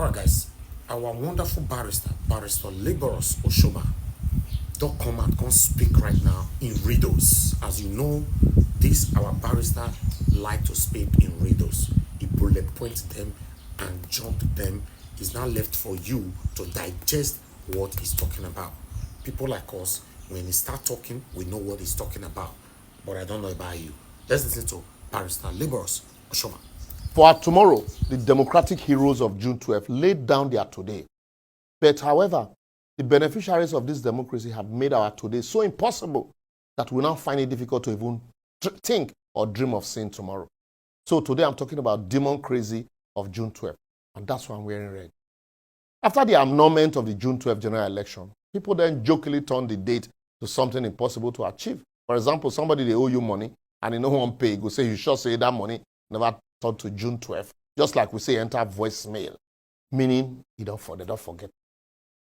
Alright guys, our wonderful Barrister Liborous Oshoma, don't come out, come speak right now in riddles. As you know, this our barrister like to speak in riddles. He bullet point them and jump them. It's now left for you to digest what he's talking about. People like us, when he start talking, we know what he's talking about. But I don't know about you. Let's listen to Barrister Liborous Oshoma. For our tomorrow, the democratic heroes of June 12 laid down their today. But however, the beneficiaries of this democracy have made our today so impossible that we now find it difficult to even think or dream of seeing tomorrow. So today I'm talking about demon crazy of June 12, and that's why I'm wearing red. After the annulment of the June 12 general election, people then jokingly turned the date to something impossible to achieve. For example, somebody they owe you money and they no one pay, go say you sure say that money never turned to June 12th, just like we say enter voicemail, meaning they don't forget.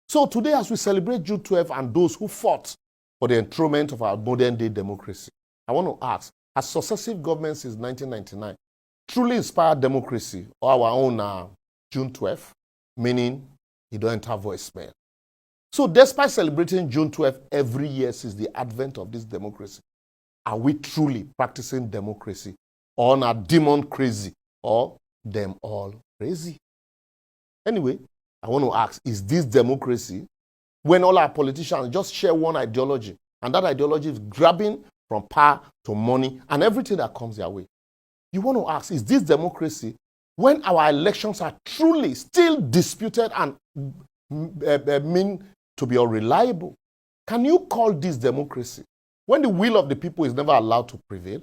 So today, as we celebrate June 12 and those who fought for the enthronement of our modern day democracy, I want to ask, has successive governments since 1999 truly inspired democracy or our own June 12th, meaning you don't enter voicemail? So despite celebrating June 12th every year since the advent of this democracy, are we truly practicing democracy, or are demon crazy, or them all crazy? Anyway, I want to ask, is this democracy when all our politicians just share one ideology, and that ideology is grabbing from power to money and everything that comes their way? You want to ask, is this democracy when our elections are truly still disputed and mean to be unreliable? Can you call this democracy when the will of the people is never allowed to prevail?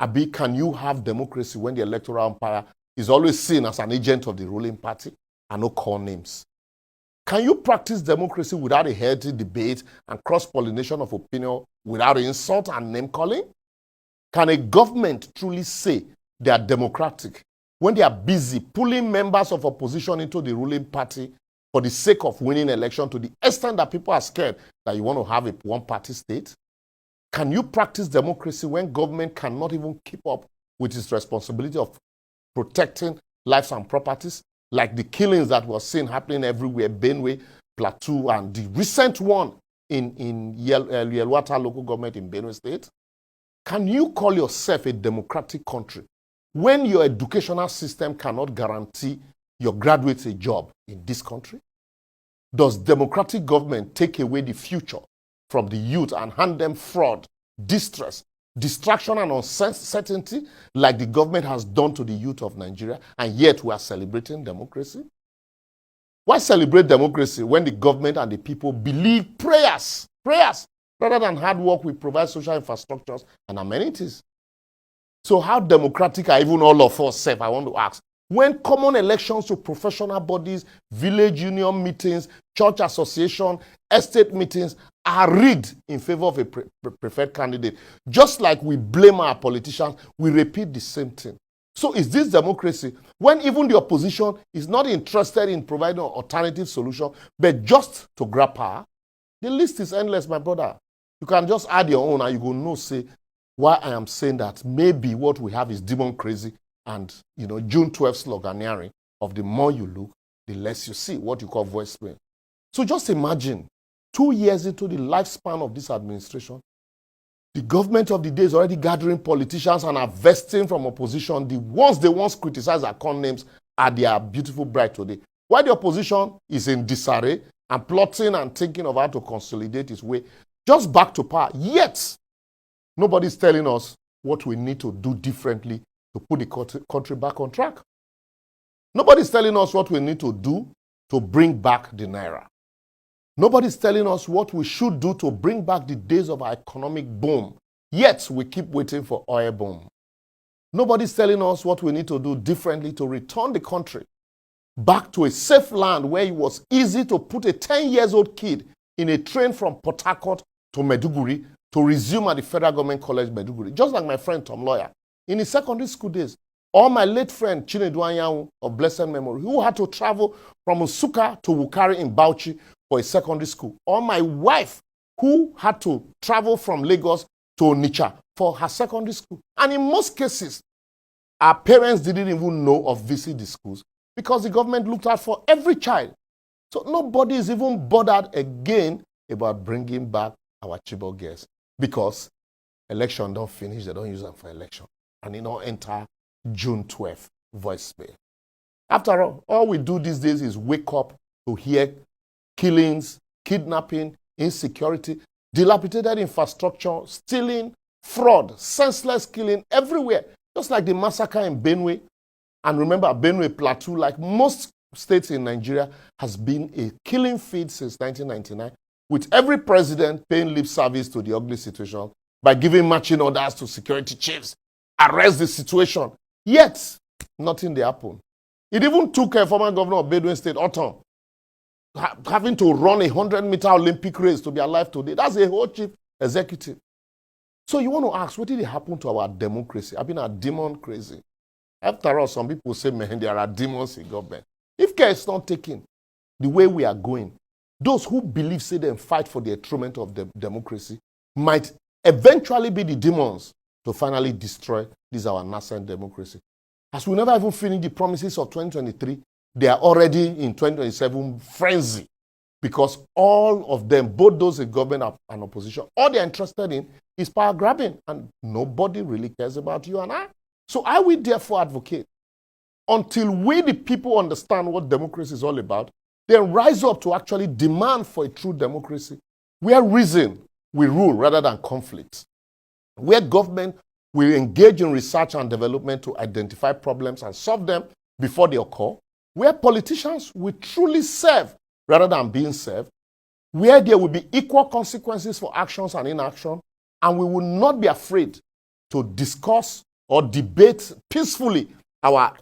Abi, can you have democracy when the electoral umpire is always seen as an agent of the ruling party and no call names? Can you practice democracy without a healthy debate and cross-pollination of opinion, without insult and name-calling? Can a government truly say they are democratic when they are busy pulling members of opposition into the ruling party for the sake of winning election, to the extent that people are scared that you want to have a one-party state? Can you practice democracy when government cannot even keep up with its responsibility of protecting lives and properties, like the killings that were seen happening everywhere, Benue, Plateau, and the recent one in Yelwata local government in Benue State? Can you call yourself a democratic country when your educational system cannot guarantee your graduates a job in this country? Does democratic government take away the future from the youth and hand them fraud, distress, distraction, and uncertainty like the government has done to the youth of Nigeria, and yet we are celebrating democracy? Why celebrate democracy when the government and the people believe prayers, rather than hard work will provide social infrastructures and amenities? So how democratic are even all of us, I want to ask, when common elections to professional bodies, village union meetings, church association, estate meetings are rigged in favor of a preferred candidate? Just like we blame our politicians, we repeat the same thing. So is this democracy when even the opposition is not interested in providing an alternative solution, but just to grab power? The list is endless, my brother. You can just add your own and you go know, say, why I am saying that maybe what we have is demon crazy and, June 12 sloganeering of the more you look, the less you see, what you call voicemail. So just imagine, 2 years into the lifespan of this administration, the government of the day is already gathering politicians and investing from opposition. The ones they once criticized our con names are their beautiful bride today. While the opposition is in disarray and plotting and thinking of how to consolidate its way just back to power, yet nobody's telling us what we need to do differently to put the country back on track. Nobody's telling us what we need to do to bring back the Naira. Nobody's telling us what we should do to bring back the days of our economic boom, yet we keep waiting for oil boom. Nobody's telling us what we need to do differently to return the country back to a safe land where it was easy to put a 10-year-old kid in a train from Port Harcourt to Maiduguri to resume at the Federal Government College, Maiduguri. Just like my friend Tom Lawyer, in his secondary school days, or my late friend Chinedu Anyanwu of blessed memory, who had to travel from Nsukka to Wukari in Bauchi for a secondary school, or my wife, who had to travel from Lagos to Onitsha for her secondary school. And in most cases, our parents didn't even know of visiting the schools because the government looked out for every child. So nobody is even bothered again about bringing back our Chibok girls, because election don't finish, they don't use them for election. And it don't enter June 12th voicemail. After all we do these days is wake up to hear killings, kidnapping, insecurity, dilapidated infrastructure, stealing, fraud, senseless killing everywhere. Just like the massacre in Benue. And remember, Benue Plateau, like most states in Nigeria, has been a killing field since 1999, with every president paying lip service to the ugly situation by giving marching orders to security chiefs, arrest the situation. Yet, nothing they happen. It even took a former governor of Benue State, Otom, having to run a 100-meter Olympic race to be alive today. That's a whole chief executive. So you want to ask, what did it happen to our democracy? I've been a demon crazy. After all, some people say, man, there are demons in government. If care is not taken the way we are going, those who believe, say, them fight for the enthronement of the democracy might eventually be the demons to finally destroy this our nascent democracy. As we never even finish the promises of 2023, they are already in 2027 frenzy, because all of them, both those in government and opposition, all they're interested in is power grabbing, and nobody really cares about you and I. So I will therefore advocate, until we the people understand what democracy is all about, then rise up to actually demand for a true democracy, where reason will rule rather than conflict, where government will engage in research and development to identify problems and solve them before they occur, where politicians will truly serve rather than being served, where there will be equal consequences for actions and inaction, and we will not be afraid to discuss or debate peacefully our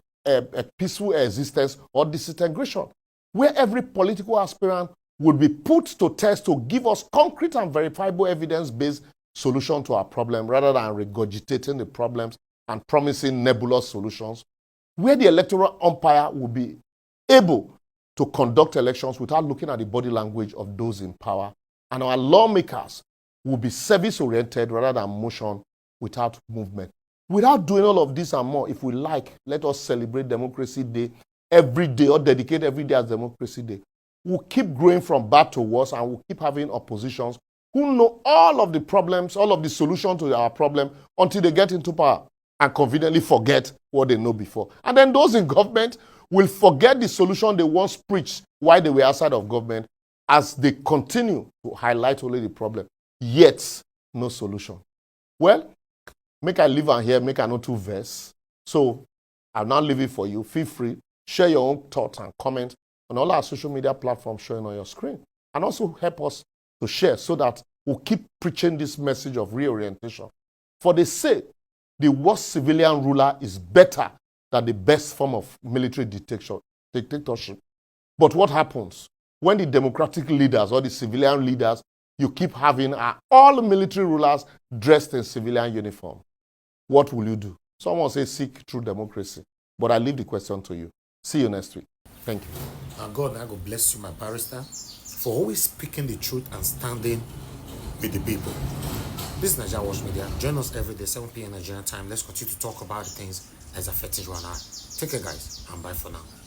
peaceful existence or disintegration, where every political aspirant would be put to test to give us concrete and verifiable evidence-based solution to our problem rather than regurgitating the problems and promising nebulous solutions, where the electoral umpire will be able to conduct elections without looking at the body language of those in power, and our lawmakers will be service-oriented rather than motion without movement. Without doing all of this and more, if we like, let us celebrate Democracy Day every day or dedicate every day as Democracy Day. We'll keep growing from bad to worse, and we'll keep having oppositions who know all of the problems, all of the solutions to our problem until they get into power and conveniently forget what they know before. And then those in government will forget the solution they once preached while they were outside of government, as they continue to highlight only the problem, yet no solution. Well, make I leave on here, make I know 2 verse. So I'll now leave it for you. Feel free, share your own thoughts and comments on all our social media platforms showing on your screen. And also help us to share so that we'll keep preaching this message of reorientation. For they say the worst civilian ruler is better than the best form of military dictatorship. But what happens when the democratic leaders or the civilian leaders you keep having are all military rulers dressed in civilian uniform? What will you do? Someone say seek true democracy. But I leave the question to you. See you next week. Thank you. God bless you, my barrister, for always speaking the truth and standing with the people. This is Nigerian Watch Media. Join us every day, 7 p.m. Nigerian time. Let's continue to talk about the things that's affecting you and I. Take care, guys, and bye for now.